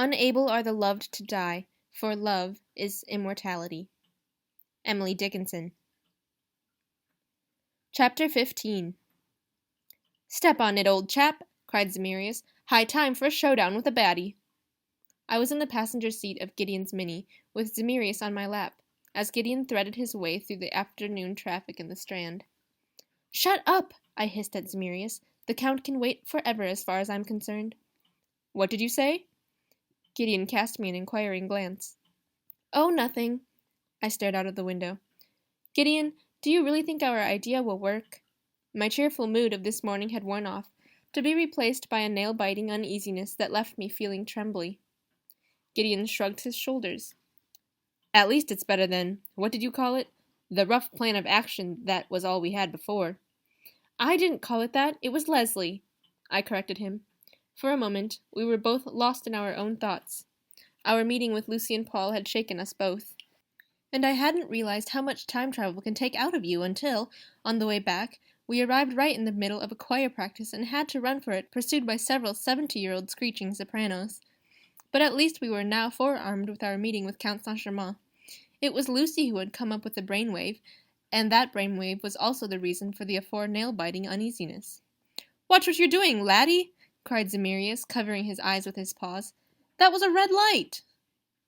Unable are the loved to die, for love is immortality. Emily Dickinson. Chapter 15. "Step on it, old chap," cried Zemirius. "High time for a showdown with a baddie." I was in the passenger seat of Gideon's Mini, with Zemirius on my lap, as Gideon threaded his way through the afternoon traffic in the Strand. "Shut up!" I hissed at Zemirius. "The Count can wait forever as far as I'm concerned." "What did you say?" Gideon cast me an inquiring glance. "Oh, nothing." I stared out of the window. "Gideon, do you really think our idea will work?" My cheerful mood of this morning had worn off, to be replaced by a nail-biting uneasiness that left me feeling trembly. Gideon shrugged his shoulders. "At least it's better than, what did you call it? The rough plan of action that was all we had before." "I didn't call it that. It was Lesley," I corrected him. For a moment, we were both lost in our own thoughts. Our meeting with Lucy and Paul had shaken us both. And I hadn't realized how much time travel can take out of you until, on the way back, we arrived right in the middle of a choir practice and had to run for it, pursued by several 70-year-old screeching sopranos. But at least we were now forearmed with our meeting with Count Saint-Germain. It was Lucy who had come up with the brainwave, and that brainwave was also the reason for the afore nail-biting uneasiness. "Watch what you're doing, laddie!" cried Zemirius, covering his eyes with his paws. "That was a red light!"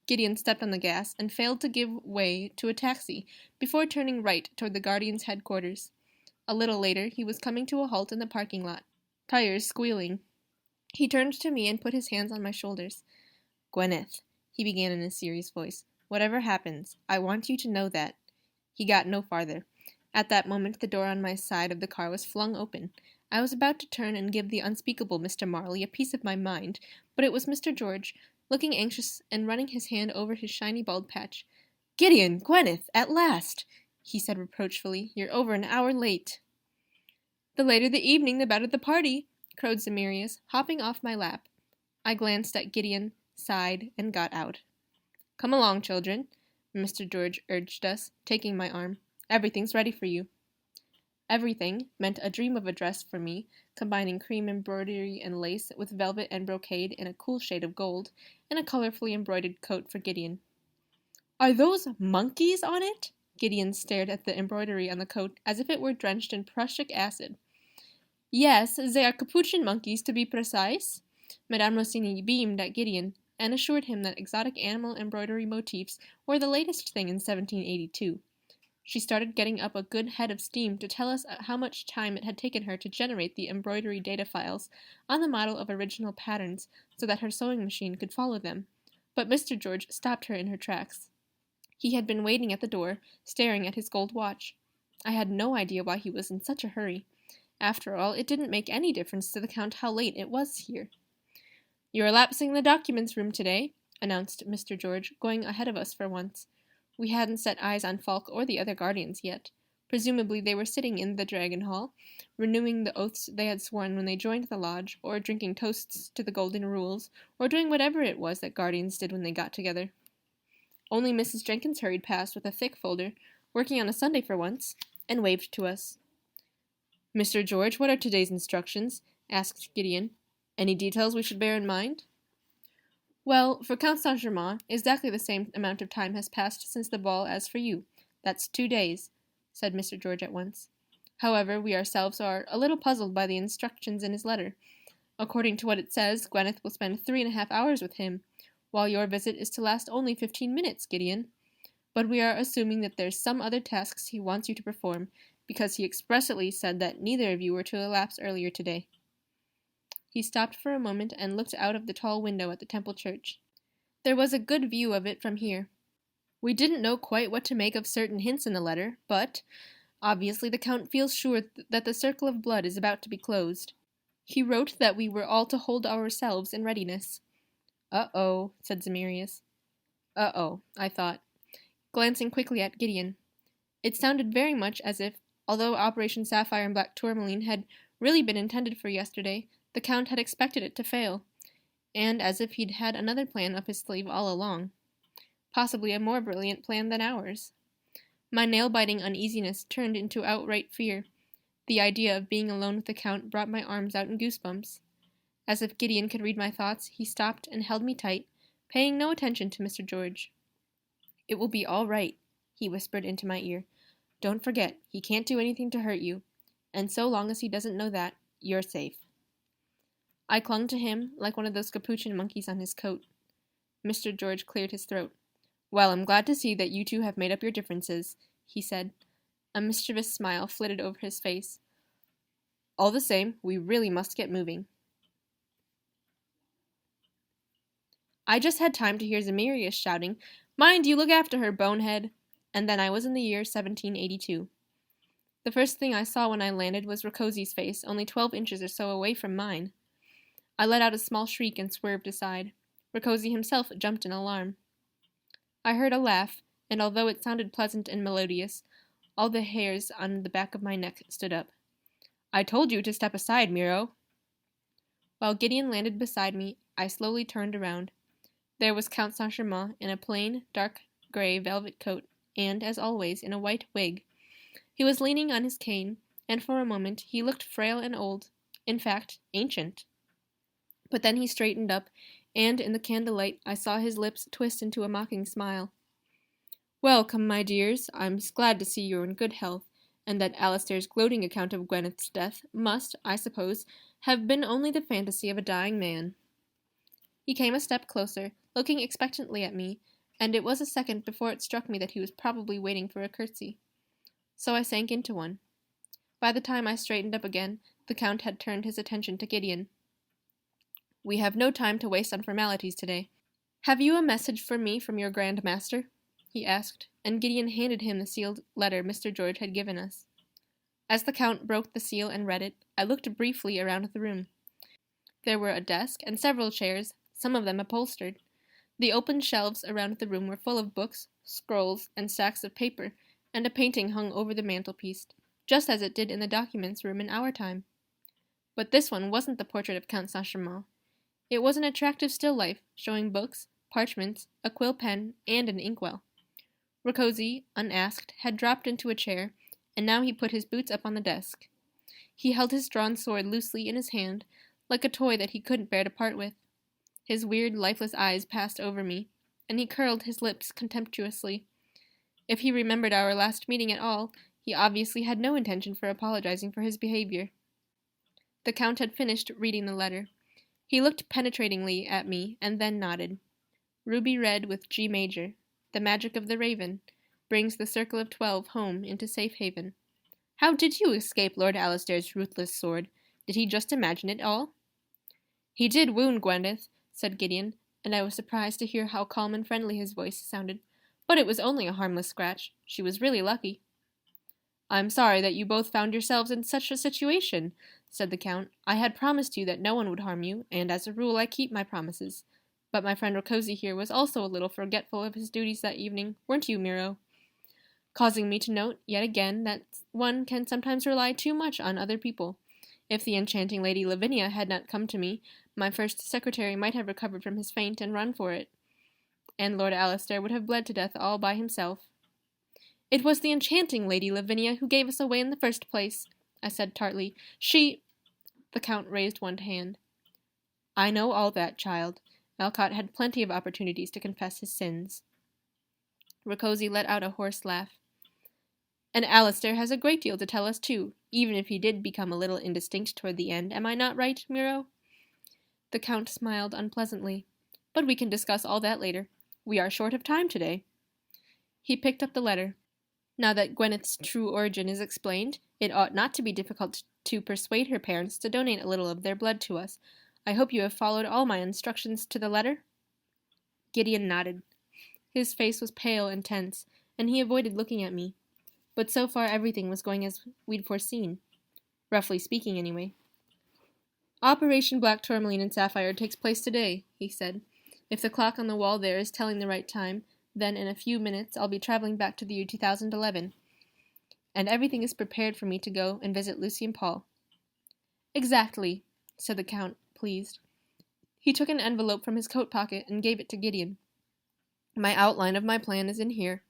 Gideon stepped on the gas and failed to give way to a taxi before turning right toward the Guardian's headquarters. A little later, he was coming to a halt in the parking lot, tires squealing. He turned to me and put his hands on my shoulders. "Gwyneth," he began in a serious voice, "whatever happens, I want you to know that—" He got no farther. At that moment, the door on my side of the car was flung open. I was about to turn and give the unspeakable Mr. Marley a piece of my mind, but it was Mr. George, looking anxious and running his hand over his shiny bald patch. "Gideon! Gwyneth! At last!" he said reproachfully. "You're over an hour late." "The later the evening, the better the party," crowed Zemirius, hopping off my lap. I glanced at Gideon, sighed, and got out. "Come along, children," Mr. George urged us, taking my arm. "Everything's ready for you." Everything meant a dream of a dress for me, combining cream embroidery and lace with velvet and brocade in a cool shade of gold, and a colorfully embroidered coat for Gideon. "Are those monkeys on it?" Gideon stared at the embroidery on the coat as if it were drenched in prussic acid. "Yes, they are capuchin monkeys, to be precise." Madame Rossini beamed at Gideon, and assured him that exotic animal embroidery motifs were the latest thing in 1782. She started getting up a good head of steam to tell us how much time it had taken her to generate the embroidery data files on the model of original patterns so that her sewing machine could follow them. But Mr. George stopped her in her tracks. He had been waiting at the door, staring at his gold watch. I had no idea why he was in such a hurry. After all, it didn't make any difference to the Count how late it was here. "You're lapsing the documents room today," announced Mr. George, going ahead of us for once. We hadn't set eyes on Falk or the other guardians yet. Presumably they were sitting in the Dragon Hall, renewing the oaths they had sworn when they joined the lodge, or drinking toasts to the golden rules, or doing whatever it was that guardians did when they got together. Only Mrs. Jenkins hurried past with a thick folder, working on a Sunday for once, and waved to us. "Mr. George, what are today's instructions?" asked Gideon. "Any details we should bear in mind?" "Well, for Count Saint-Germain, exactly the same amount of time has passed since the ball as for you. That's 2 days," said Mr. George at once. "However, we ourselves are a little puzzled by the instructions in his letter. According to what it says, Gwyneth will spend 3.5 hours with him, while your visit is to last only 15 minutes, Gideon. But we are assuming that there's some other tasks he wants you to perform, because he expressly said that neither of you were to elapse earlier today." He stopped for a moment and looked out of the tall window at the Temple Church. There was a good view of it from here. We didn't know quite what to make of certain hints in the letter, but obviously the Count feels sure that the circle of blood is about to be closed. He wrote that we were all to hold ourselves in readiness. "Uh-oh," said Zemirius. "Uh-oh," I thought, glancing quickly at Gideon. It sounded very much as if, although Operation Sapphire and Black Tourmaline had really been intended for yesterday, the Count had expected it to fail, and as if he'd had another plan up his sleeve all along. Possibly a more brilliant plan than ours. My nail-biting uneasiness turned into outright fear. The idea of being alone with the Count brought my arms out in goosebumps. As if Gideon could read my thoughts, he stopped and held me tight, paying no attention to Mr. George. "It will be all right," he whispered into my ear. "Don't forget, he can't do anything to hurt you, and so long as he doesn't know that, you're safe." I clung to him like one of those capuchin monkeys on his coat. Mr. George cleared his throat. "Well, I'm glad to see that you two have made up your differences," he said. A mischievous smile flitted over his face. "All the same, we really must get moving." I just had time to hear Zemirius shouting, "Mind you look after her, bonehead!" And then I was in the year 1782. The first thing I saw when I landed was Rakoczy's face, only 12 inches or so away from mine. I let out a small shriek and swerved aside. Rakoczy himself jumped in alarm. I heard a laugh, and although it sounded pleasant and melodious, all the hairs on the back of my neck stood up. "I told you to step aside, Miro." While Gideon landed beside me, I slowly turned around. There was Count Saint-Germain in a plain, dark gray velvet coat, and, as always, in a white wig. He was leaning on his cane, and for a moment he looked frail and old, in fact, ancient. But then he straightened up, and in the candlelight I saw his lips twist into a mocking smile. "Welcome, my dears. I'm glad to see you're in good health, and that Alistair's gloating account of Gwyneth's death must, I suppose, have been only the fantasy of a dying man." He came a step closer, looking expectantly at me, and it was a second before it struck me that he was probably waiting for a curtsy. So I sank into one. By the time I straightened up again, the Count had turned his attention to Gideon. "We have no time to waste on formalities today. Have you a message for me from your Grand Master?" he asked, and Gideon handed him the sealed letter Mr. George had given us. As the Count broke the seal and read it, I looked briefly around the room. There were a desk and several chairs, some of them upholstered. The open shelves around the room were full of books, scrolls, and stacks of paper, and a painting hung over the mantelpiece, just as it did in the documents room in our time. But this one wasn't the portrait of Count Saint-Germain. It was an attractive still life, showing books, parchments, a quill pen, and an inkwell. Rakoczy, unasked, had dropped into a chair, and now he put his boots up on the desk. He held his drawn sword loosely in his hand, like a toy that he couldn't bear to part with. His weird, lifeless eyes passed over me, and he curled his lips contemptuously. If he remembered our last meeting at all, he obviously had no intention for apologizing for his behavior. The Count had finished reading the letter. He looked penetratingly at me, and then nodded. "Ruby red with G major. The magic of the raven brings the circle of 12 home into safe haven. How did you escape Lord Alistair's ruthless sword? Did he just imagine it all?" "He did wound Gwyneth," said Gideon, and I was surprised to hear how calm and friendly his voice sounded. "But it was only a harmless scratch. She was really lucky." "I'm sorry that you both found yourselves in such a situation," said the Count. "I had promised you that no one would harm you, and as a rule I keep my promises. But my friend Rakoczy here was also a little forgetful of his duties that evening, weren't you, Miro? Causing me to note, yet again, that one can sometimes rely too much on other people. If the enchanting Lady Lavinia had not come to me, my first secretary might have recovered from his faint and run for it, and Lord Alistair would have bled to death all by himself." "It was the enchanting Lady Lavinia who gave us away in the first place," I said tartly. "She—" The Count raised one hand. "I know all that, child. Alcott had plenty of opportunities to confess his sins." Rakoczy let out a hoarse laugh. "And Alistair has a great deal to tell us, too, even if he did become a little indistinct toward the end. Am I not right, Miro?" The Count smiled unpleasantly. "But we can discuss all that later. We are short of time today." He picked up the letter. "Now that Gwyneth's true origin is explained, it ought not to be difficult to persuade her parents to donate a little of their blood to us. I hope you have followed all my instructions to the letter?" Gideon nodded. His face was pale and tense, and he avoided looking at me. But so far everything was going as we'd foreseen. Roughly speaking, anyway. "Operation Black Tourmaline and Sapphire takes place today," he said. "If the clock on the wall there is telling the right time, then in a few minutes I'll be traveling back to the year 2011. And everything is prepared for me to go and visit Lucy and Paul." "Exactly," said the Count, pleased. He took an envelope from his coat pocket and gave it to Gideon. "My outline of my plan is in here.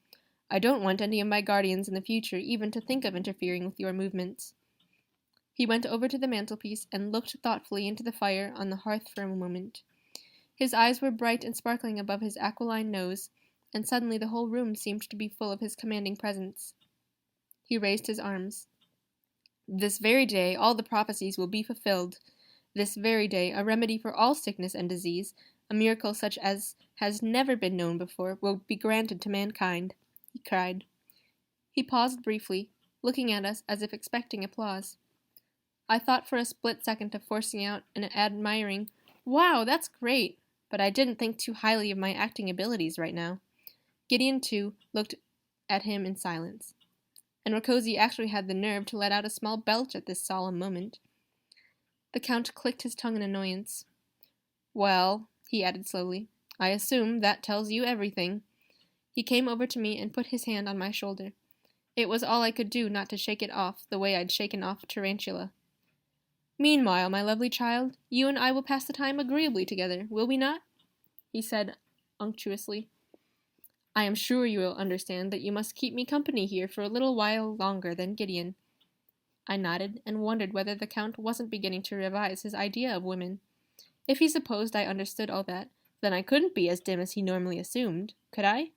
I don't want any of my guardians in the future even to think of interfering with your movements." He went over to the mantelpiece and looked thoughtfully into the fire on the hearth for a moment. His eyes were bright and sparkling above his aquiline nose, and suddenly the whole room seemed to be full of his commanding presence. He raised his arms. This very day all the prophecies will be fulfilled. This very day a remedy for all sickness and disease, a miracle such as has never been known before, will be granted to mankind, he cried. He paused briefly, looking at us as if expecting applause. I thought for a split second of forcing out an admiring, "Wow, that's great," but I didn't think too highly of my acting abilities right now. Gideon, too, looked at him in silence, and Rakoczy actually had the nerve to let out a small belch at this solemn moment. The Count clicked his tongue in annoyance. "Well," he added slowly, "I assume that tells you everything." He came over to me and put his hand on my shoulder. It was all I could do not to shake it off the way I'd shaken off Tarantula. "Meanwhile, my lovely child, you and I will pass the time agreeably together, will we not?" he said unctuously. "I am sure you will understand that you must keep me company here for a little while longer than Gideon." I nodded and wondered whether the Count wasn't beginning to revise his idea of women. If he supposed I understood all that, then I couldn't be as dim as he normally assumed, could I?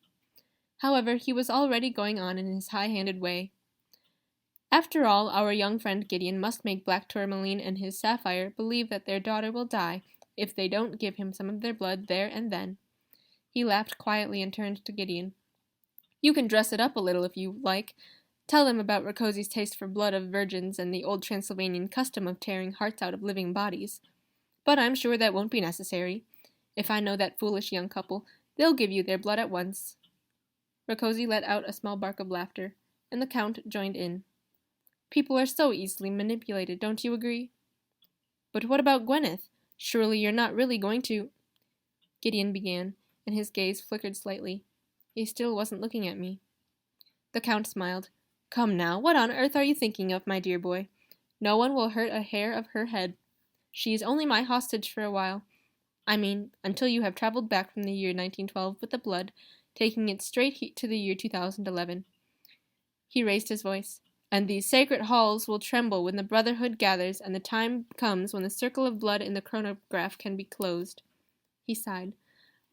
However, he was already going on in his high-handed way. "After all, our young friend Gideon must make Black Tourmaline and his Sapphire believe that their daughter will die if they don't give him some of their blood there and then." He laughed quietly and turned to Gideon. "You can dress it up a little if you like. Tell them about Rakoczy's taste for blood of virgins and the old Transylvanian custom of tearing hearts out of living bodies. But I'm sure that won't be necessary. If I know that foolish young couple, they'll give you their blood at once." Rakoczy let out a small bark of laughter, and the Count joined in. "People are so easily manipulated, don't you agree?" "But what about Gwyneth? Surely you're not really going to—" Gideon began, and his gaze flickered slightly. He still wasn't looking at me. The Count smiled. "Come now, what on earth are you thinking of, my dear boy? No one will hurt a hair of her head. She is only my hostage for a while. I mean, until you have traveled back from the year 1912 with the blood, taking it straight to the year 2011. He raised his voice. "And these sacred halls will tremble when the Brotherhood gathers and the time comes when the circle of blood in the chronograph can be closed." He sighed.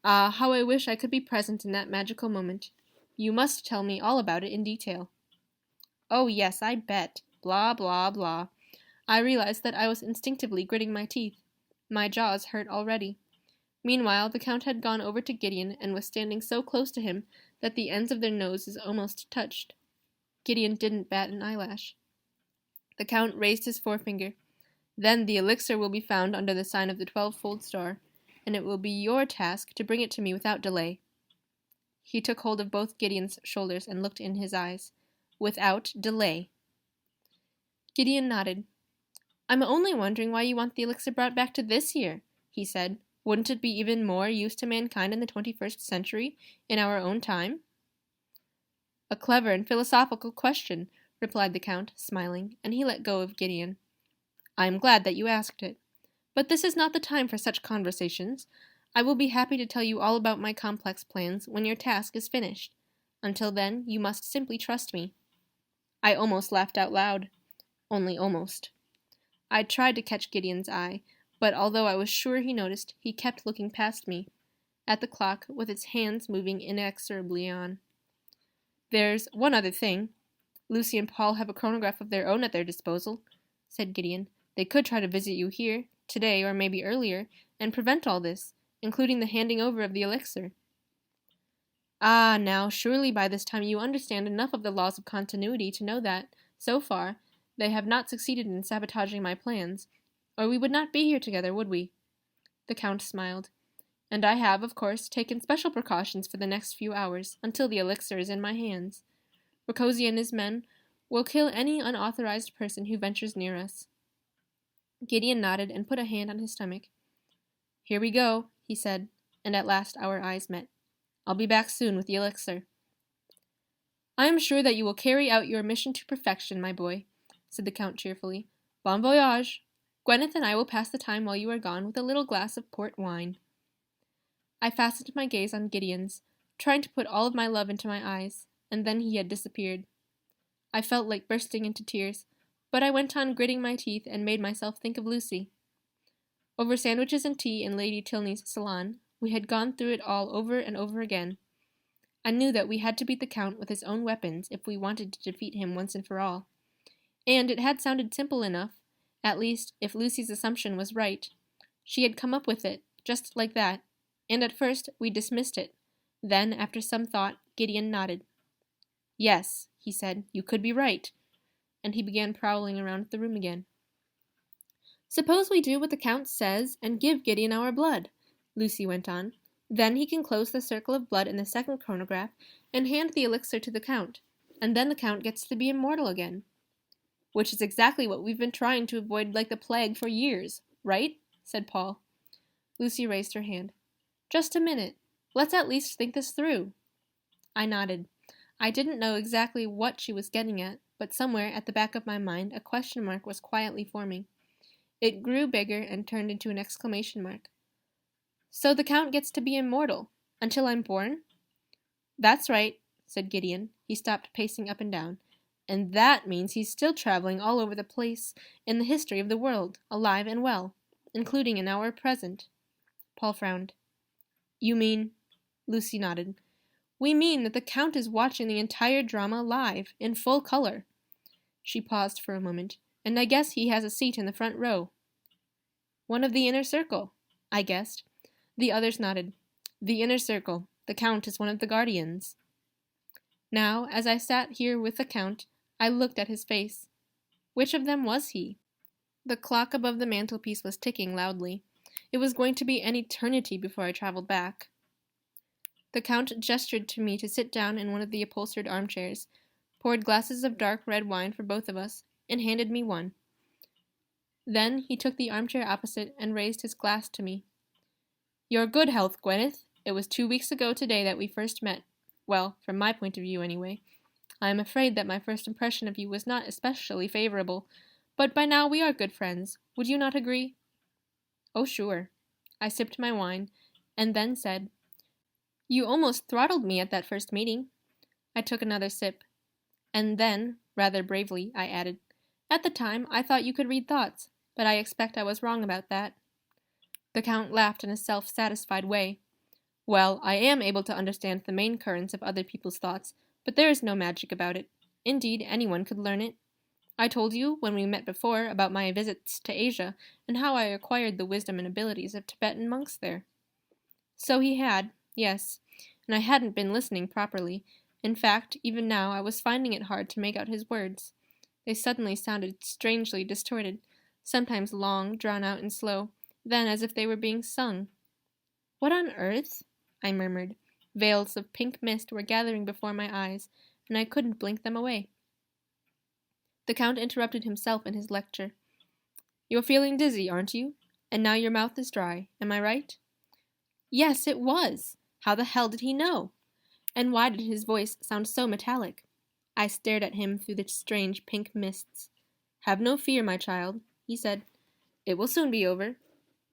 "Ah, how I wish I could be present in that magical moment. You must tell me all about it in detail." "Oh yes, I bet. Blah, blah, blah." I realized that I was instinctively gritting my teeth. My jaws hurt already. Meanwhile, the Count had gone over to Gideon and was standing so close to him that the ends of their noses almost touched. Gideon didn't bat an eyelash. The Count raised his forefinger. "Then the elixir will be found under the sign of the 12-fold star, and it will be your task to bring it to me without delay." He took hold of both Gideon's shoulders and looked in his eyes. "Without delay." Gideon nodded. "I'm only wondering why you want the elixir brought back to this year," he said. "Wouldn't it be even more use to mankind in the 21st century, in our own time?" "A clever and philosophical question," replied the Count, smiling, and he let go of Gideon. "I am glad that you asked it. But this is not the time for such conversations. I will be happy to tell you all about my complex plans when your task is finished. Until then, you must simply trust me." I almost laughed out loud. Only almost. I tried to catch Gideon's eye, but although I was sure he noticed, he kept looking past me, at the clock, with its hands moving inexorably on. "There's one other thing. Lucy and Paul have a chronograph of their own at their disposal," said Gideon. "They could try to visit you here, today or maybe earlier, and prevent all this, including the handing over of the elixir." "Ah, now, surely by this time you understand enough of the laws of continuity to know that, so far, they have not succeeded in sabotaging my plans, or we would not be here together, would we?" The Count smiled. "And I have, of course, taken special precautions for the next few hours, until the elixir is in my hands. Rakoczy and his men will kill any unauthorized person who ventures near us." Gideon nodded and put a hand on his stomach. "Here we go," he said, and at last our eyes met. "I'll be back soon with the elixir." "I am sure that you will carry out your mission to perfection, my boy," said the Count cheerfully. "Bon voyage! Gwyneth and I will pass the time while you are gone with a little glass of port wine." I fastened my gaze on Gideon's, trying to put all of my love into my eyes, and then he had disappeared. I felt like bursting into tears, but I went on gritting my teeth and made myself think of Lucy. Over sandwiches and tea in Lady Tilney's salon, We had gone through it all over and over again. I knew that we had to beat the Count with his own weapons if we wanted to defeat him once and for all. And it had sounded simple enough, at least if Lucy's assumption was right. She had come up with it, just like that, and at first we dismissed it. Then, after some thought, Gideon nodded. "Yes," he said, "you could be right." And he began prowling around the room again. "Suppose we do what the Count says and give Gideon our blood," Lucy went on. "Then he can close the circle of blood in the second chronograph and hand the elixir to the Count, and then the Count gets to be immortal again." "Which is exactly what we've been trying to avoid like the plague for years, right?" said Paul. Lucy raised her hand. "Just a minute. Let's at least think this through." I nodded. I didn't know exactly what she was getting at, but somewhere at the back of my mind a question mark was quietly forming. It grew bigger and turned into an exclamation mark. "So the Count gets to be immortal, until I'm born?" "That's right," said Gideon. He stopped pacing up and down. "And that means he's still traveling all over the place in the history of the world, alive and well, including in our present." Paul frowned. "You mean?" Lucy nodded. "We mean that the Count is watching the entire drama live, in full color." She paused for a moment. "And I guess he has a seat in the front row." "One of the inner circle," I guessed. The others nodded. "The inner circle. The Count is one of the guardians." Now, as I sat here with the Count, I looked at his face. Which of them was he? The clock above the mantelpiece was ticking loudly. It was going to be an eternity before I traveled back. The Count gestured to me to sit down in one of the upholstered armchairs, poured glasses of dark red wine for both of us, and handed me one. Then he took the armchair opposite and raised his glass to me. "Your good health, Gwyneth. It was 2 weeks ago today that we first met. Well, from my point of view, anyway. I am afraid that my first impression of you was not especially favorable, but by now we are good friends. Would you not agree?" "Oh, sure." I sipped my wine, and then said, "You almost throttled me at that first meeting." I took another sip. And then, rather bravely, I added, "At the time, I thought you could read thoughts, but I expect I was wrong about that." The Count laughed in a self-satisfied way. "Well, I am able to understand the main currents of other people's thoughts, but there is no magic about it. Indeed, anyone could learn it. I told you, when we met before, about my visits to Asia, and how I acquired the wisdom and abilities of Tibetan monks there." So he had, yes, and I hadn't been listening properly. In fact, even now I was finding it hard to make out his words. They suddenly sounded strangely distorted, sometimes long, drawn out and slow, then as if they were being sung. "What on earth?" I murmured. Veils of pink mist were gathering before my eyes, and I couldn't blink them away. The Count interrupted himself in his lecture. "You're feeling dizzy, aren't you? And now your mouth is dry. Am I right?" Yes, it was! How the hell did he know? And why did his voice sound so metallic? I stared at him through the strange pink mists. "Have no fear, my child," he said. "It will soon be over.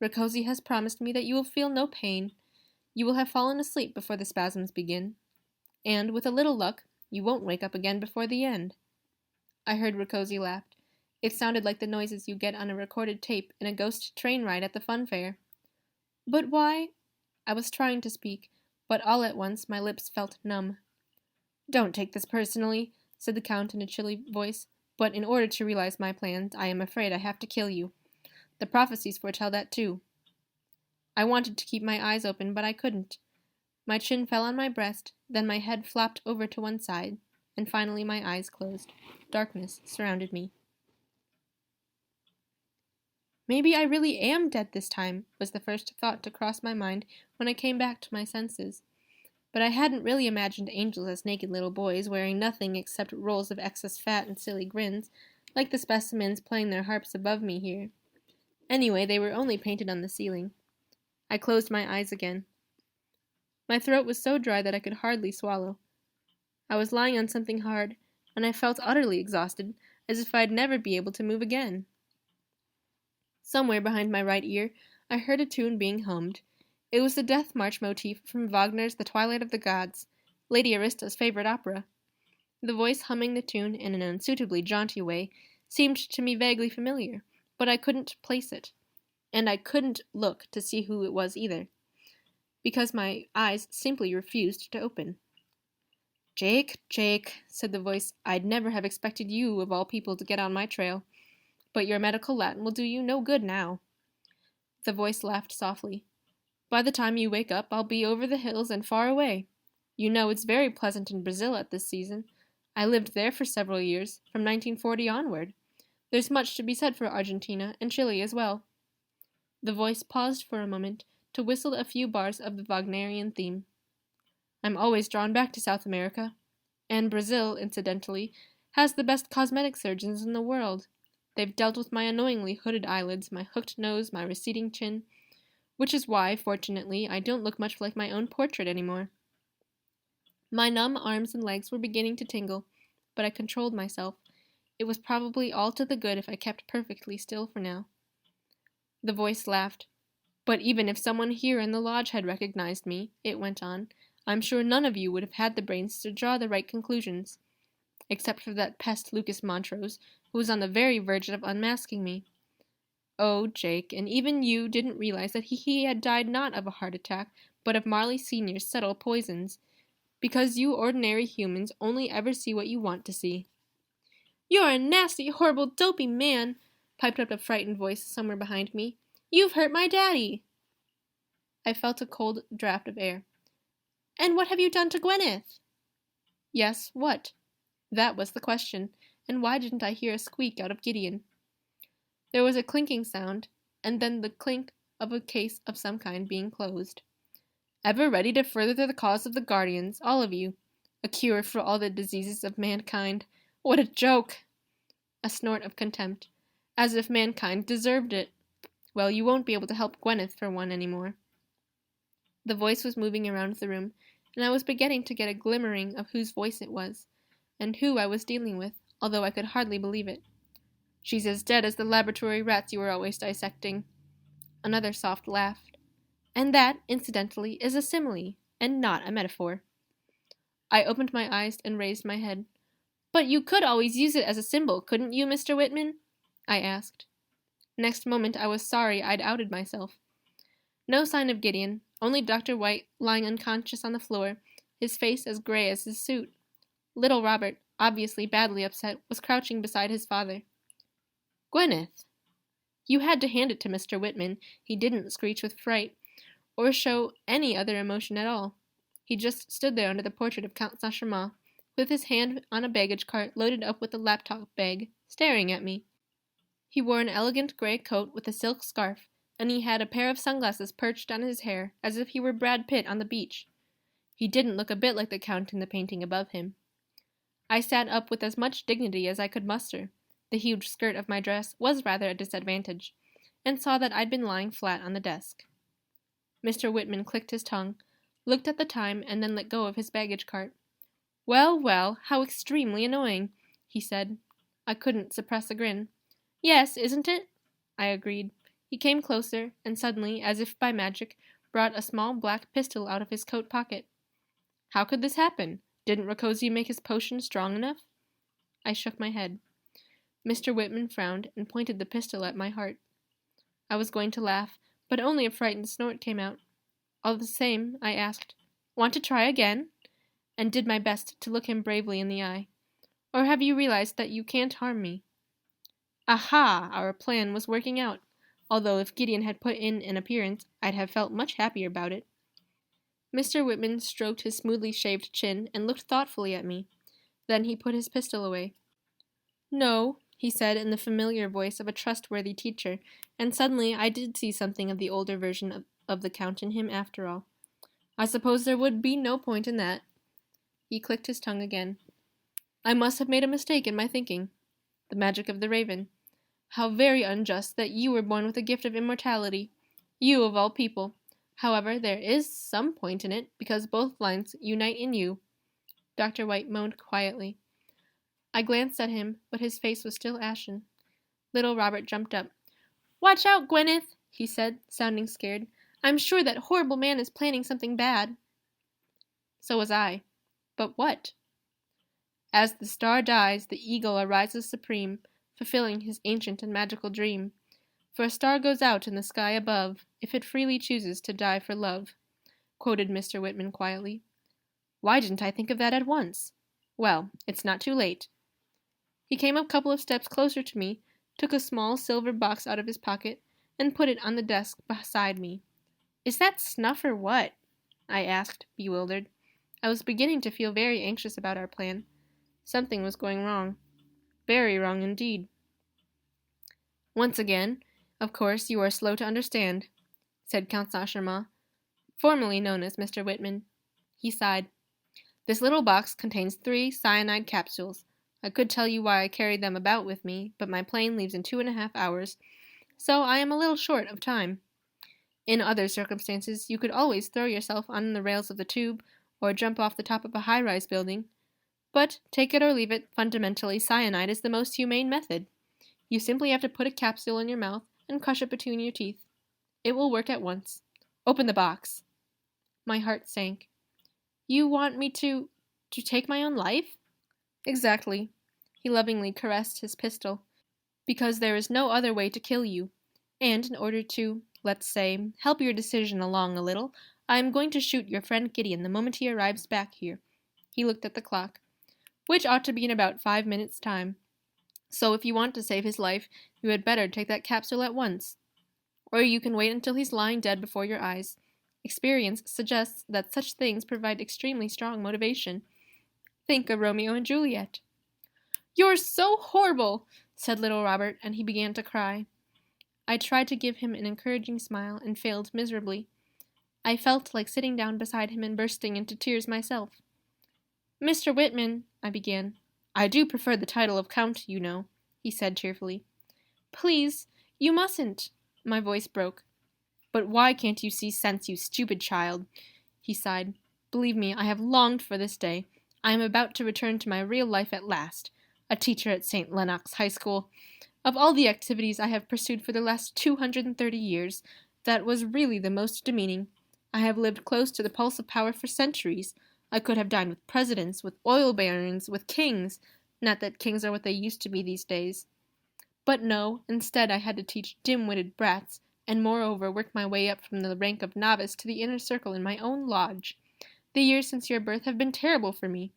Rakosi has promised me that you will feel no pain. You will have fallen asleep before the spasms begin. And, with a little luck, you won't wake up again before the end." I heard Rakosi laugh. It sounded like the noises you get on a recorded tape in a ghost train ride at the fun fair. "But why—" I was trying to speak, but all at once my lips felt numb. "Don't take this personally," said the Count in a chilly voice, "but in order to realize my plans, I am afraid I have to kill you. The prophecies foretell that too." I wanted to keep my eyes open, but I couldn't. My chin fell on my breast, then my head flopped over to one side, and finally my eyes closed. Darkness surrounded me. "Maybe I really am dead this time," was the first thought to cross my mind when I came back to my senses. But I hadn't really imagined angels as naked little boys, wearing nothing except rolls of excess fat and silly grins, like the specimens playing their harps above me here. Anyway, they were only painted on the ceiling. I closed my eyes again. My throat was so dry that I could hardly swallow. I was lying on something hard, and I felt utterly exhausted, as if I'd never be able to move again. Somewhere behind my right ear, I heard a tune being hummed. It was the Death March motif from Wagner's The Twilight of the Gods, Lady Arista's favorite opera. The voice humming the tune in an unsuitably jaunty way seemed to me vaguely familiar, but I couldn't place it. And I couldn't look to see who it was either. because my eyes simply refused to open. Jake, Jake, said the voice, I'd never have expected you, of all people, to get on my trail. But your medical Latin will do you no good now. The voice laughed softly. By the time you wake up, I'll be over the hills and far away. You know it's very pleasant in Brazil at this season. I lived there for several years, from 1940 onward. There's much to be said for Argentina, and Chile as well. The voice paused for a moment to whistle a few bars of the Wagnerian theme. I'm always drawn back to South America. And Brazil, incidentally, has the best cosmetic surgeons in the world. They've dealt with my annoyingly hooded eyelids, my hooked nose, my receding chin, which is why, fortunately, I don't look much like my own portrait anymore. My numb arms and legs were beginning to tingle, but I controlled myself. It was probably all to the good if I kept perfectly still for now. The voice laughed. But even if someone here in the lodge had recognized me, it went on, I'm sure none of you would have had the brains to draw the right conclusions, except for that pest Lucas Montrose, who was on the very verge of unmasking me. Oh, Jake, and even you didn't realize that he had died not of a heart attack, but of Marley Sr.'s subtle poisons, because you ordinary humans only ever see what you want to see. You're a nasty, horrible, dopey man, piped up a frightened voice somewhere behind me. You've hurt my daddy. I felt a cold draught of air. And what have you done to Gwyneth? Yes, what? That was the question, and why didn't I hear a squeak out of Gideon? There was a clinking sound, and then the clink of a case of some kind being closed. Ever ready to further the cause of the Guardians, all of you. A cure for all the diseases of mankind. What a joke! A snort of contempt, as if mankind deserved it. Well, you won't be able to help Gwyneth for one any more. The voice was moving around the room, and I was beginning to get a glimmering of whose voice it was, and who I was dealing with, although I could hardly believe it. She's as dead as the laboratory rats you were always dissecting. Another soft laugh. And that, incidentally, is a simile, and not a metaphor. I opened my eyes and raised my head. But you could always use it as a symbol, couldn't you, Mr. Whitman? I asked. Next moment I was sorry I'd outed myself. No sign of Gideon, only Dr. White lying unconscious on the floor, his face as gray as his suit. Little Robert, obviously badly upset, was crouching beside his father. Gwyneth! You had to hand it to Mr. Whitman. He didn't screech with fright, or show any other emotion at all. He just stood there under the portrait of Count Saint-Germain, with his hand on a baggage cart loaded up with a laptop bag, staring at me. He wore an elegant gray coat with a silk scarf, and he had a pair of sunglasses perched on his hair, as if he were Brad Pitt on the beach. He didn't look a bit like the Count in the painting above him. I sat up with as much dignity as I could muster. The huge skirt of my dress was rather a disadvantage, and saw that I'd been lying flat on the desk. Mr. Whitman clicked his tongue, looked at the time, and then let go of his baggage cart. Well, well, how extremely annoying, he said. I couldn't suppress a grin. Yes, isn't it? I agreed. He came closer, and suddenly, as if by magic, brought a small black pistol out of his coat pocket. How could this happen? Didn't Rakoczy make his potion strong enough? I shook my head. Mr. Whitman frowned and pointed the pistol at my heart. I was going to laugh, but only a frightened snort came out. All the same, I asked, Want to try again? And did my best to look him bravely in the eye. Or have you realized that you can't harm me? Aha! Our plan was working out, although if Gideon had put in an appearance, I'd have felt much happier about it. Mr. Whitman stroked his smoothly shaved chin and looked thoughtfully at me. Then he put his pistol away. No, he said in the familiar voice of a trustworthy teacher, and suddenly I did see something of the older version of the Count in him after all. I suppose there would be no point in that. He clicked his tongue again. I must have made a mistake in my thinking. The magic of the raven. How very unjust that you were born with a gift of immortality. You of all people. However, there is some point in it, because both lines unite in you. Dr. White moaned quietly. I glanced at him, but his face was still ashen. Little Robert jumped up. Watch out, Gwyneth, he said, sounding scared. I'm sure that horrible man is planning something bad. So was I. But what? As the star dies, the eagle arises supreme, fulfilling his ancient and magical dream. For a star goes out in the sky above, if it freely chooses to die for love. quoted Mr. Whitman quietly. Why didn't I think of that at once? Well, it's not too late. He came a couple of steps closer to me, took a small silver box out of his pocket, and put it on the desk beside me. Is that snuff or what? I asked, bewildered. I was beginning to feel very anxious about our plan. Something was going wrong. Very wrong indeed. Once again, of course, you are slow to understand, said Count Saint-Germain, formerly known as Mr. Whitman. He sighed. This little box contains 3 cyanide capsules. I could tell you why I carried them about with me, but my plane leaves in 2.5 hours, so I am a little short of time. In other circumstances, you could always throw yourself on the rails of the tube, or jump off the top of a high-rise building. But, take it or leave it, fundamentally, cyanide is the most humane method. You simply have to put a capsule in your mouth and crush it between your teeth. It will work at once. Open the box. My heart sank. You want me to take my own life? Exactly. He lovingly caressed his pistol. Because there is no other way to kill you. And in order to, let's say, help your decision along a little, I am going to shoot your friend Gideon the moment he arrives back here. He looked at the clock. Which ought to be in about 5 minutes' time. So if you want to save his life, you had better take that capsule at once. Or you can wait until he's lying dead before your eyes. Experience suggests that such things provide extremely strong motivation. Think of Romeo and Juliet. You're so horrible, said little Robert, and he began to cry. I tried to give him an encouraging smile and failed miserably. I felt like sitting down beside him and bursting into tears myself. Mr. Whitman, I began. I do prefer the title of Count, you know, he said cheerfully. Please, you mustn't. My voice broke. But why can't you see sense, you stupid child? He sighed. Believe me, I have longed for this day. I am about to return to my real life at last. A teacher at St. Lennox High School. Of all the activities I have pursued for the last 230 years, that was really the most demeaning. I have lived close to the pulse of power for centuries. I could have dined with presidents, with oil barons, with kings. Not that kings are what they used to be these days. But no, instead I had to teach dim-witted brats, and moreover work my way up from the rank of novice to the inner circle in my own lodge. The years since your birth have been terrible for me.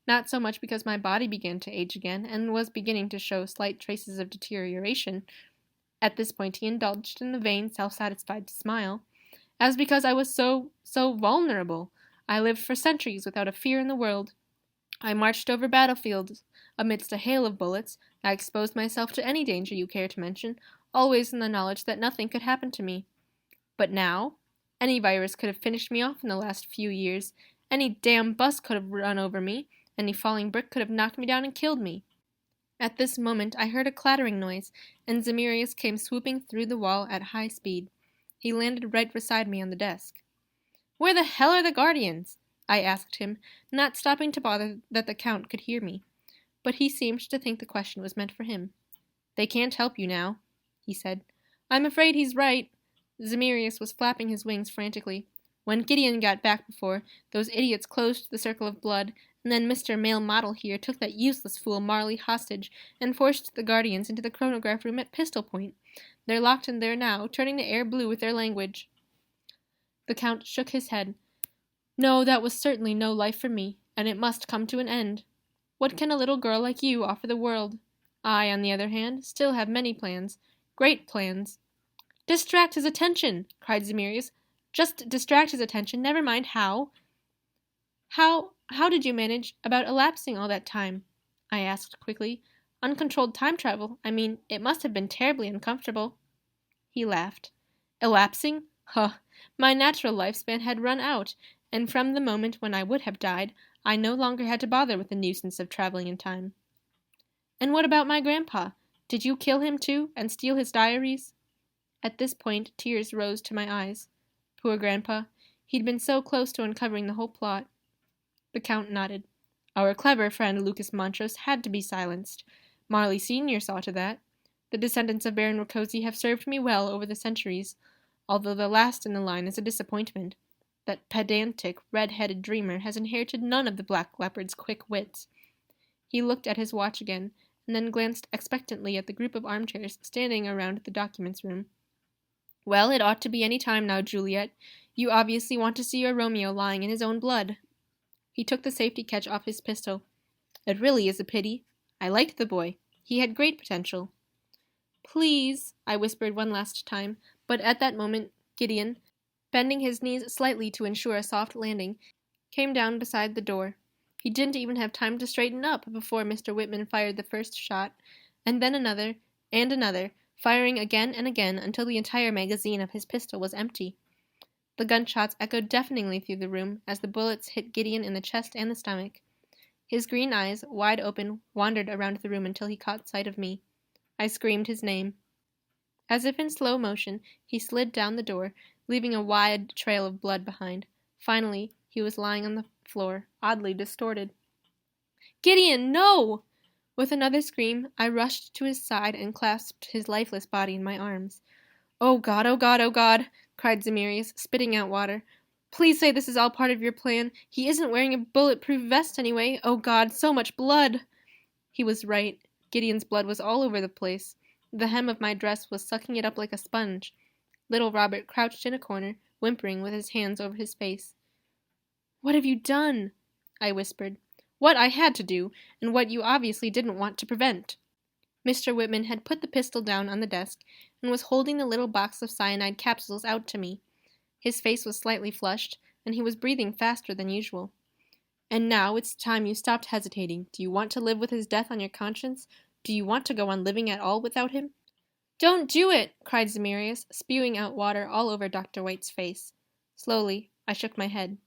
Not so much because my body began to age again, and was beginning to show slight traces of deterioration. At this point he indulged in a vain, self-satisfied smile. As because I was so vulnerable. I lived for centuries without a fear in the world. I marched over battlefields amidst a hail of bullets. I exposed myself to any danger you care to mention, always in the knowledge that nothing could happen to me. But now, any virus could have finished me off in the last few years. Any damn bus could have run over me. Any falling brick could have knocked me down and killed me. At this moment I heard a clattering noise, and Zemirius came swooping through the wall at high speed. He landed right beside me on the desk. Where the hell are the guardians? I asked him, not stopping to bother that the Count could hear me. But he seemed to think the question was meant for him. They can't help you now, he said. I'm afraid he's right. Zemirius was flapping his wings frantically. When Gideon got back before, those idiots closed the circle of blood, and then Mr. Male Model here took that useless fool Marley hostage and forced the guardians into the chronograph room at pistol point. They're locked in there now, turning the air blue with their language. The Count shook his head. No, that was certainly no life for me, and it must come to an end. What can a little girl like you offer the world? I, on the other hand, still have many plans. Great plans. Distract his attention, cried Zemirius. Just distract his attention, never mind how. How did you manage about elapsing all that time? I asked quickly. Uncontrolled time travel, I mean, it must have been terribly uncomfortable. He laughed. Elapsing? Huh! My natural lifespan had run out, and from the moment when I would have died, I no longer had to bother with the nuisance of traveling in time. And what about my grandpa? Did you kill him too, and steal his diaries? At this point, tears rose to my eyes. Poor grandpa. He'd been so close to uncovering the whole plot. The Count nodded. Our clever friend Lucas Montrose had to be silenced. Marley Sr. saw to that. The descendants of Baron Rakoczy have served me well over the centuries, although the last in the line is a disappointment. That pedantic, red-headed dreamer has inherited none of the Black Leopard's quick wits. He looked at his watch again, and then glanced expectantly at the group of armchairs standing around the documents room. Well, it ought to be any time now, Juliet. You obviously want to see your Romeo lying in his own blood." He took the safety catch off his pistol. "It really is a pity. I liked the boy. He had great potential." "Please," I whispered one last time, but at that moment Gideon, bending his knees slightly to ensure a soft landing, came down beside the door. He didn't even have time to straighten up before Mr. Whitman fired the first shot, and then another, and another, firing again and again until the entire magazine of his pistol was empty. The gunshots echoed deafeningly through the room as the bullets hit Gideon in the chest and the stomach. His green eyes, wide open, wandered around the room until he caught sight of me. I screamed his name. As if in slow motion, he slid down the door, leaving a wide trail of blood behind. Finally, he was lying on the floor, oddly distorted. "Gideon, no!" With another scream, I rushed to his side and clasped his lifeless body in my arms. "Oh God, oh God, oh God!" cried Zemirius, spitting out water. "Please say this is all part of your plan. He isn't wearing a bulletproof vest anyway. Oh God, so much blood!" He was right. Gideon's blood was all over the place. The hem of my dress was sucking it up like a sponge. Little Robert crouched in a corner, whimpering with his hands over his face. "What have you done?" I whispered. "What I had to do, and what you obviously didn't want to prevent." Mr. Whitman had put the pistol down on the desk and was holding the little box of cyanide capsules out to me. His face was slightly flushed, and he was breathing faster than usual. "And now it's time you stopped hesitating. Do you want to live with his death on your conscience? Do you want to go on living at all without him?" "Don't do it!" cried Zemirius, spewing out water all over Dr. White's face. Slowly, I shook my head.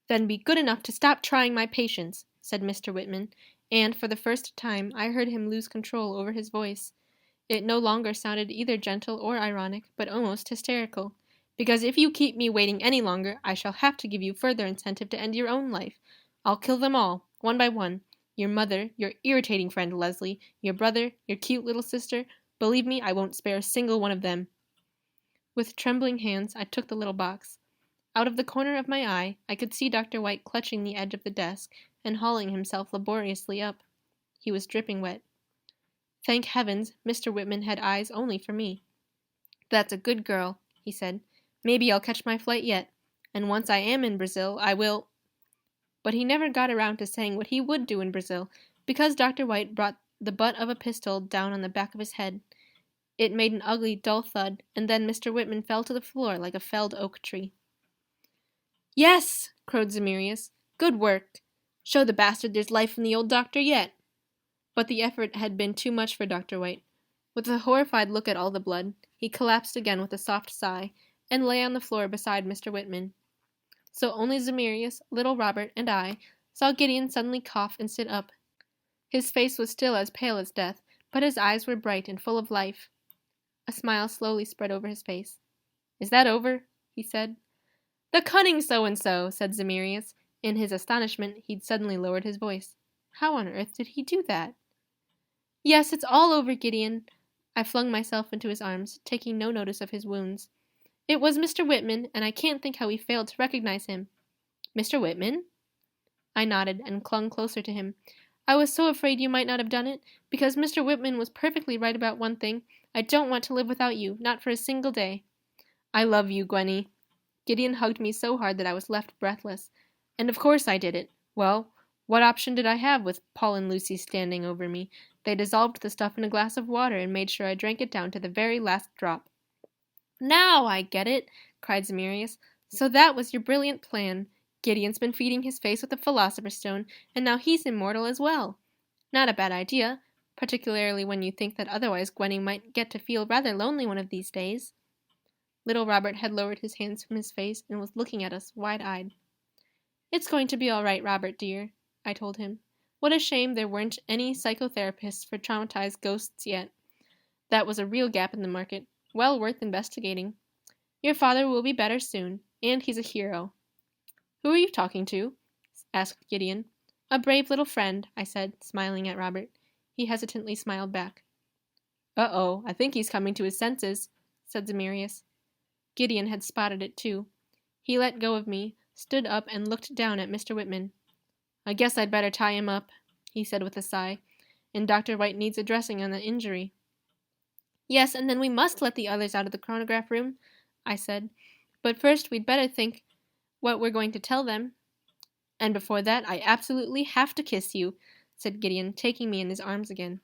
"Then be good enough to stop trying my patience," said Mr. Whitman, and for the first time I heard him lose control over his voice. It no longer sounded either gentle or ironic, but almost hysterical. "Because if you keep me waiting any longer, I shall have to give you further incentive to end your own life. I'll kill them all, one by one. Your mother, your irritating friend Lesley, your brother, your cute little sister. Believe me, I won't spare a single one of them." With trembling hands, I took the little box. Out of the corner of my eye, I could see Dr. White clutching the edge of the desk and hauling himself laboriously up. He was dripping wet. Thank heavens, Mr. Whitman had eyes only for me. "That's a good girl," he said. "Maybe I'll catch my flight yet, and once I am in Brazil, I will—" But he never got around to saying what he would do in Brazil, because Dr. White brought the butt of a pistol down on the back of his head. It made an ugly, dull thud, and then Mr. Whitman fell to the floor like a felled oak tree. "Yes!" crowed Zemirius. "Good work! Show the bastard there's life in the old doctor yet!" But the effort had been too much for Dr. White. With a horrified look at all the blood, he collapsed again with a soft sigh, and lay on the floor beside Mr. Whitman. So only Zemirius, little Robert, and I saw Gideon suddenly cough and sit up. His face was still as pale as death, but his eyes were bright and full of life. A smile slowly spread over his face. "Is that over?" he said. "The cunning so-and-so," said Zemirius. In his astonishment, he'd suddenly lowered his voice. How on earth did he do that? "Yes, it's all over, Gideon." I flung myself into his arms, taking no notice of his wounds. "It was Mr. Whitman, and I can't think how we failed to recognize him." "Mr. Whitman?" I nodded and clung closer to him. "I was so afraid you might not have done it, because Mr. Whitman was perfectly right about one thing. I don't want to live without you, not for a single day." "I love you, Gwenny." Gideon hugged me so hard that I was left breathless. "And of course I did it. Well, what option did I have with Paul and Lucy standing over me? They dissolved the stuff in a glass of water and made sure I drank it down to the very last drop." "Now I get it," cried Zemirius. "So that was your brilliant plan. Gideon's been feeding his face with the Philosopher's Stone, and now he's immortal as well. Not a bad idea, particularly when you think that otherwise Gwenny might get to feel rather lonely one of these days." Little Robert had lowered his hands from his face and was looking at us wide-eyed. "It's going to be all right, Robert dear," I told him. What a shame there weren't any psychotherapists for traumatized ghosts yet. That was a real gap in the market, well worth investigating. "Your father will be better soon, and he's a hero." "Who are you talking to?" asked Gideon. "A brave little friend," I said, smiling at Robert. He hesitantly smiled back. "Uh-oh, I think he's coming to his senses," said Zemirius. Gideon had spotted it too. He let go of me, stood up, and looked down at Mr. Whitman. "I guess I'd better tie him up," he said with a sigh, "and Dr. White needs a dressing on the injury." "Yes, and then we must let the others out of the chronograph room," I said. But first we'd better think what we're going to tell them. And before that, I absolutely have to kiss you, said Gideon, taking me in his arms again.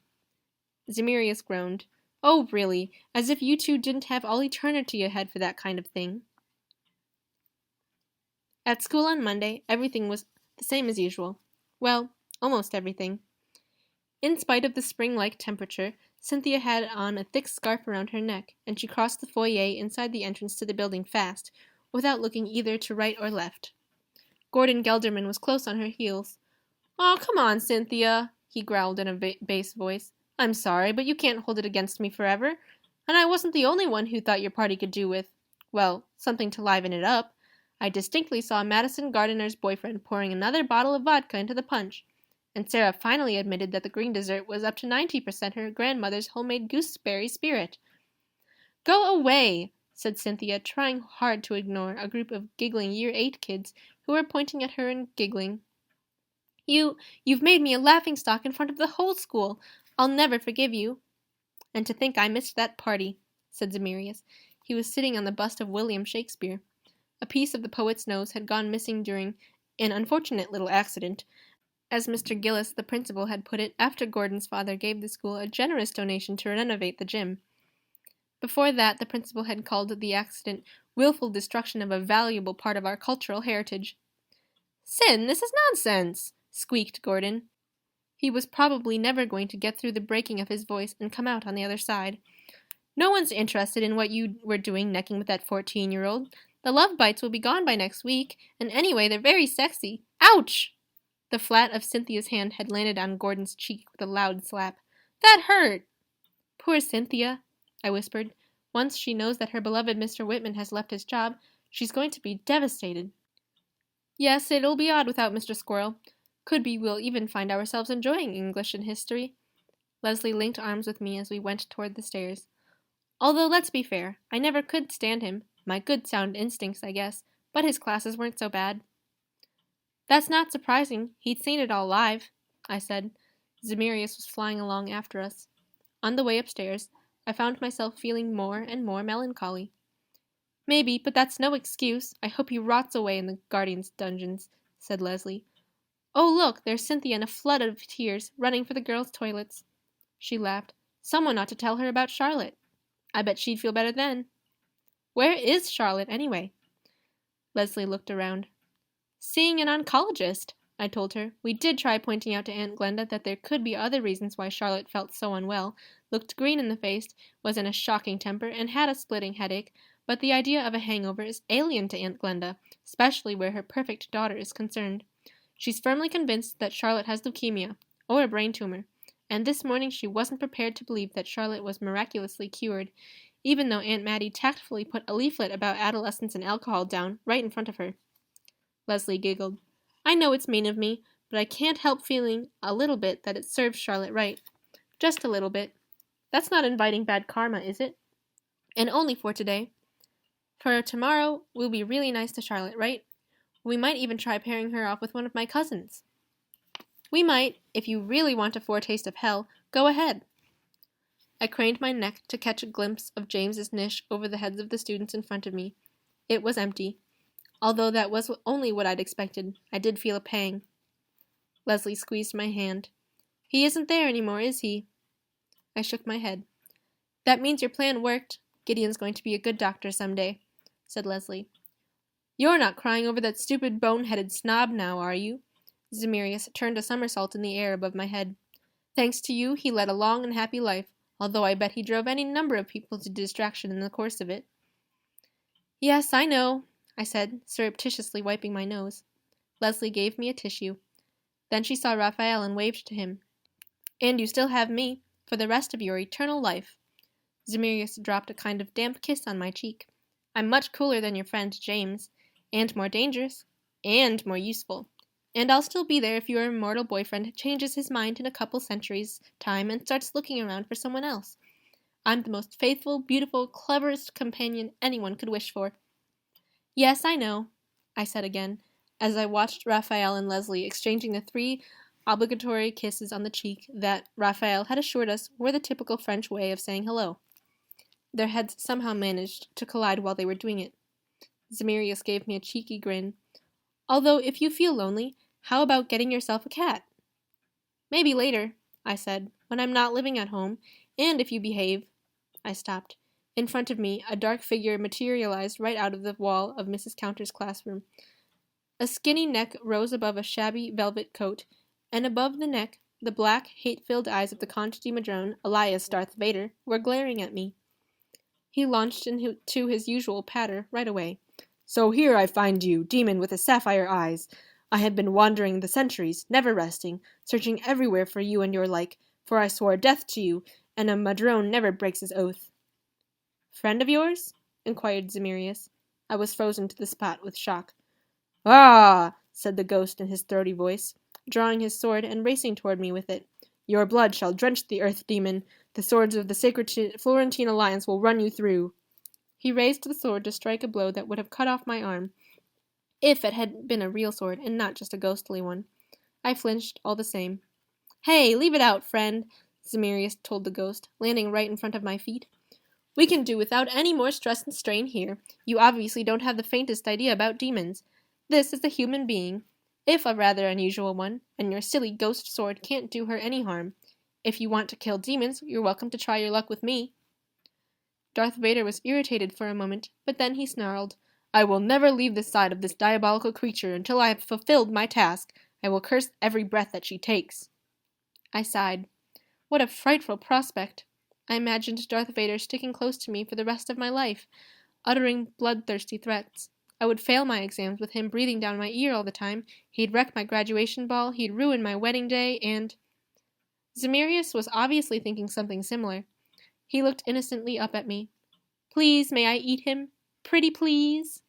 Zemirius groaned. Oh, really, as if you two didn't have all eternity ahead for that kind of thing. At school on Monday, everything was the same as usual. Well, almost everything. In spite of the spring-like temperature, Cynthia had on a thick scarf around her neck, and she crossed the foyer inside the entrance to the building fast, without looking either to right or left. Gordon Gelderman was close on her heels. "Aw, come on, Cynthia," he growled in a bass voice. "I'm sorry, but you can't hold it against me forever. And I wasn't the only one who thought your party could do with, well, something to liven it up. I distinctly saw Madison Gardiner's boyfriend pouring another bottle of vodka into the punch. And Sarah finally admitted that the green dessert was up to 90% her grandmother's homemade gooseberry spirit." "Go away," said Cynthia, trying hard to ignore a group of giggling Year 8 kids who were pointing at her and giggling. You've made me a laughingstock in front of the whole school. I'll never forgive you." "And to think I missed that party," said Zemirius. He was sitting on the bust of William Shakespeare. A piece of the poet's nose had gone missing during an unfortunate little accident, as Mr. Gillis, the principal, had put it, after Gordon's father gave the school a generous donation to renovate the gym. Before that, the principal had called the accident willful destruction of a valuable part of our cultural heritage. "Sin, this is nonsense," squeaked Gordon. He was probably never going to get through the breaking of his voice and come out on the other side. "No one's interested in what you were doing necking with that 14-year-old. The love bites will be gone by next week, and anyway, they're very sexy. Ouch!" The flat of Cynthia's hand had landed on Gordon's cheek with a loud slap. "That hurt!" "Poor Cynthia," I whispered. "Once she knows that her beloved Mr. Whitman has left his job, she's going to be devastated." "Yes, it'll be odd without Mr. Squirrel. Could be we'll even find ourselves enjoying English and history." Lesley linked arms with me as we went toward the stairs. "Although, let's be fair, I never could stand him. My good sound instincts, I guess, but his classes weren't so bad." "That's not surprising. He'd seen it all live," I said. Zemirius was flying along after us. On the way upstairs, I found myself feeling more and more melancholy. "Maybe, but that's no excuse. I hope he rots away in the Guardian's dungeons," said Lesley. "Oh, look, there's Cynthia in a flood of tears, running for the girls' toilets." She laughed. "Someone ought to tell her about Charlotte. I bet she'd feel better then." "Where is Charlotte, anyway?" Lesley looked around. "Seeing an oncologist," I told her. We did try pointing out to Aunt Glenda that there could be other reasons why Charlotte felt so unwell, looked green in the face, was in a shocking temper, and had a splitting headache, but the idea of a hangover is alien to Aunt Glenda, especially where her perfect daughter is concerned. She's firmly convinced that Charlotte has leukemia, or a brain tumor, and this morning she wasn't prepared to believe that Charlotte was miraculously cured, even though Aunt Mattie tactfully put a leaflet about adolescence and alcohol down right in front of her. Lesley giggled. "I know it's mean of me, but I can't help feeling a little bit that it serves Charlotte right. Just a little bit. That's not inviting bad karma, is it? And only for today. For tomorrow, we'll be really nice to Charlotte, right? We might even try pairing her off with one of my cousins." "We might. If you really want a foretaste of hell, go ahead." I craned my neck to catch a glimpse of James's niche over the heads of the students in front of me. It was empty. Although that was only what I'd expected, I did feel a pang. Lesley squeezed my hand. "He isn't there anymore, is he?" I shook my head. "That means your plan worked. Gideon's going to be a good doctor someday," said Lesley. "You're not crying over that stupid bone-headed snob now, are you?" Zemirius turned a somersault in the air above my head. "Thanks to you, he led a long and happy life, although I bet he drove any number of people to distraction in the course of it." "Yes, I know," I said, surreptitiously wiping my nose. Lesley gave me a tissue. Then she saw Raphael and waved to him. "And you still have me, for the rest of your eternal life." Zemirius dropped a kind of damp kiss on my cheek. "I'm much cooler than your friend James, and more dangerous, and more useful. And I'll still be there if your immortal boyfriend changes his mind in a couple centuries' time and starts looking around for someone else. I'm the most faithful, beautiful, cleverest companion anyone could wish for." "Yes, I know," I said again, as I watched Raphael and Lesley exchanging the 3 obligatory kisses on the cheek that Raphael had assured us were the typical French way of saying hello. Their heads somehow managed to collide while they were doing it. Zemirius gave me a cheeky grin. Although, if you feel lonely, how about getting yourself a cat? Maybe later, I said, when I'm not living at home, and if you behave. I stopped. In front of me, a dark figure materialized right out of the wall of Mrs. Counter's classroom. A skinny neck rose above a shabby velvet coat, and above the neck, the black, hate-filled eyes of the Conte de Madrone, alias Darth Vader, were glaring at me. He launched into his usual patter right away. So here I find you, demon with the sapphire eyes. I have been wandering the centuries, never resting, searching everywhere for you and your like, for I swore death to you, and a Madrone never breaks his oath. Friend of yours? Inquired Zemirius. I was frozen to the spot with shock. Ah! Said the ghost in his throaty voice, drawing his sword and racing toward me with it. Your blood shall drench the earth, demon. The swords of the sacred Florentine alliance will run you through. He raised the sword to strike a blow that would have cut off my arm, if it had been a real sword and not just a ghostly one. I flinched all the same. Hey, leave it out, friend, Zemirius told the ghost, landing right in front of my feet. We can do without any more stress and strain here. You obviously don't have the faintest idea about demons. This is a human being, if a rather unusual one, and your silly ghost sword can't do her any harm. If you want to kill demons, you're welcome to try your luck with me. Darth Vader was irritated for a moment, but then he snarled, I will never leave the side of this diabolical creature until I have fulfilled my task. I will curse every breath that she takes. I sighed. What a frightful prospect. I imagined Darth Vader sticking close to me for the rest of my life, uttering bloodthirsty threats. I would fail my exams with him breathing down my ear all the time, he'd wreck my graduation ball, he'd ruin my wedding day, and... Zemirius was obviously thinking something similar. He looked innocently up at me. Please, may I eat him? Pretty please?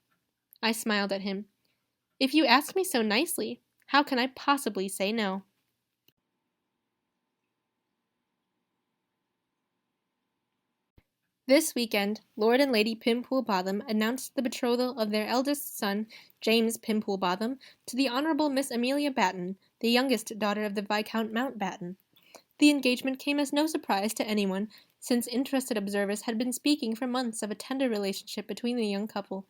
I smiled at him. If you ask me so nicely, how can I possibly say no? This weekend, Lord and Lady Pimpool-Botham announced the betrothal of their eldest son, James Pimpool-Botham, to the Honourable Miss Amelia Batten, the youngest daughter of the Viscount Mountbatten. The engagement came as no surprise to anyone, since interested observers had been speaking for months of a tender relationship between the young couple,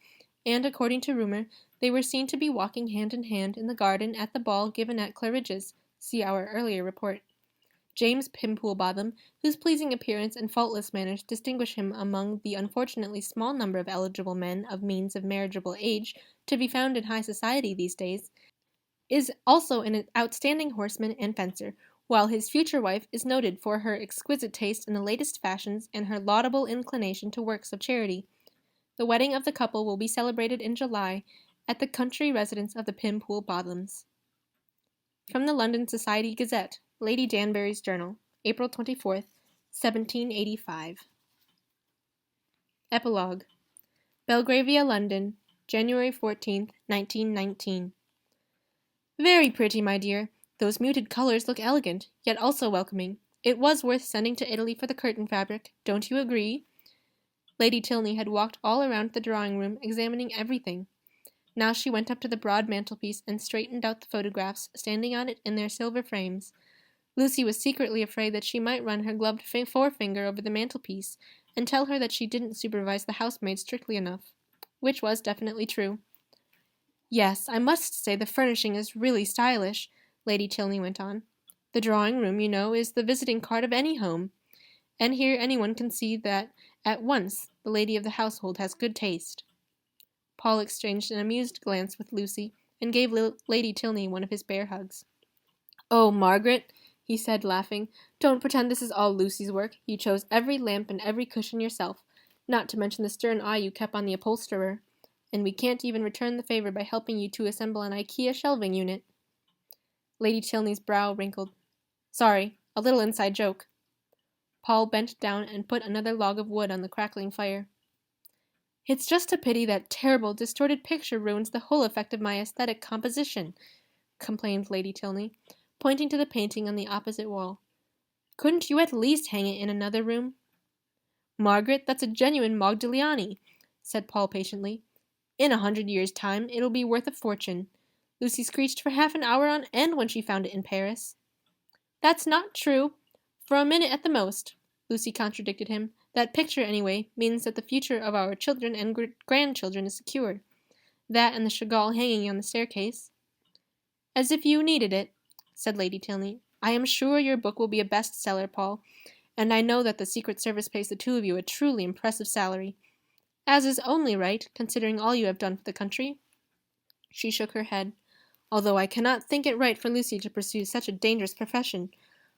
and, according to rumour, they were seen to be walking hand in hand in the garden at the ball given at Claridge's. See our earlier report. James Pimpool-Botham, whose pleasing appearance and faultless manners distinguish him among the unfortunately small number of eligible men of means of marriageable age to be found in high society these days, is also an outstanding horseman and fencer, while his future wife is noted for her exquisite taste in the latest fashions and her laudable inclination to works of charity. The wedding of the couple will be celebrated in July at the country residence of the Pimpool-Bothams. From the London Society Gazette, Lady Danbury's Journal, April 24th, 1785. Epilogue. Belgravia, London, January 14th, 1919. Very pretty, my dear. Those muted colors look elegant, yet also welcoming. It was worth sending to Italy for the curtain fabric, don't you agree? Lady Tilney had walked all around the drawing-room, examining everything. Now she went up to the broad mantelpiece and straightened out the photographs standing on it in their silver frames. Lucy was secretly afraid that she might run her gloved forefinger over the mantelpiece and tell her that she didn't supervise the housemaid strictly enough, which was definitely true. Yes, I must say the furnishing is really stylish, Lady Tilney went on. The drawing-room, you know, is the visiting card of any home, and here anyone can see that at once the lady of the household has good taste. Paul exchanged an amused glance with Lucy and gave Lady Tilney one of his bear hugs. Oh, Margaret, he said, laughing, don't pretend this is all Lucy's work. You chose every lamp and every cushion yourself, not to mention the stern eye you kept on the upholsterer, and we can't even return the favor by helping you to assemble an IKEA shelving unit. Lady Tilney's brow wrinkled. Sorry, a little inside joke. Paul bent down and put another log of wood on the crackling fire. It's just a pity that terrible, distorted picture ruins the whole effect of my aesthetic composition, complained Lady Tilney, pointing to the painting on the opposite wall. Couldn't you at least hang it in another room? Margaret, that's a genuine Modigliani, said Paul patiently. In 100 years' time, it'll be worth a fortune. Lucy screeched for half an hour on end when she found it in Paris. That's not true. For a minute at the most, Lucy contradicted him. That picture, anyway, means that the future of our children and grandchildren is secure. That and the chagall hanging on the staircase." "As if you needed it," said Lady Tilney. "I am sure your book will be a best-seller, Paul, and I know that the Secret Service pays the two of you a truly impressive salary, as is only right, considering all you have done for the country." She shook her head. "Although I cannot think it right for Lucy to pursue such a dangerous profession,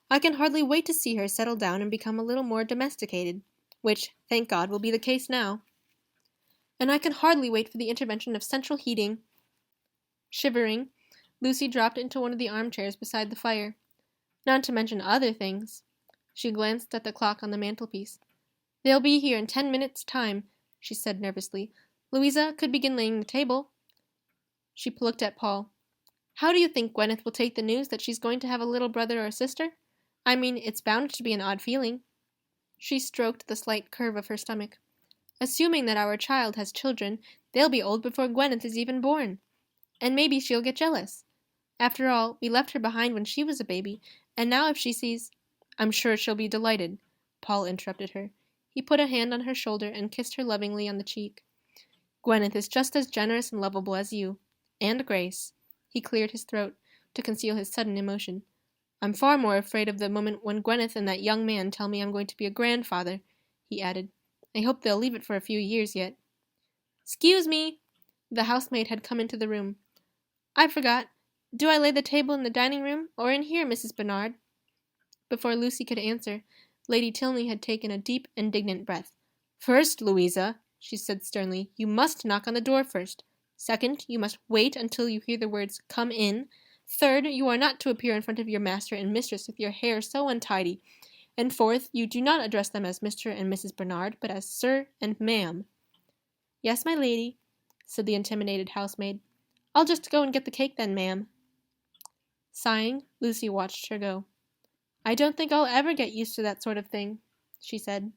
I can hardly wait to see her settle down and become a little more domesticated, which, thank God, will be the case now. And I can hardly wait for the intervention of central heating." Shivering, Lucy dropped into one of the armchairs beside the fire. "Not to mention other things." She glanced at the clock on the mantelpiece. "They'll be here in 10 minutes' time," she said nervously. "Louisa could begin laying the table." She looked at Paul. "How do you think Gwyneth will take the news that she's going to have a little brother or sister? I mean, it's bound to be an odd feeling." She stroked the slight curve of her stomach. "Assuming that our child has children, they'll be old before Gwyneth is even born. And maybe she'll get jealous. After all, we left her behind when she was a baby, and now if she sees—" "I'm sure she'll be delighted," Paul interrupted her. He put a hand on her shoulder and kissed her lovingly on the cheek. "Gwyneth is just as generous and lovable as you. And Grace." He cleared his throat to conceal his sudden emotion. "I'm far more afraid of the moment when Gwyneth and that young man tell me I'm going to be a grandfather," he added. "I hope they'll leave it for a few years yet." "'Scuse me!" The housemaid had come into the room. "I forgot. Do I lay the table in the dining room, or in here, Mrs. Bernard?" Before Lucy could answer, Lady Tilney had taken a deep, indignant breath. "First, Louisa," she said sternly, "you must knock on the door first. Second, you must wait until you hear the words 'come in.' Third, you are not to appear in front of your master and mistress with your hair so untidy. And fourth, you do not address them as Mr. and Mrs. Bernard, but as Sir and Ma'am." "Yes, my lady," said the intimidated housemaid. "I'll just go and get the cake then, ma'am." Sighing, Lucy watched her go. "I don't think I'll ever get used to that sort of thing," she said.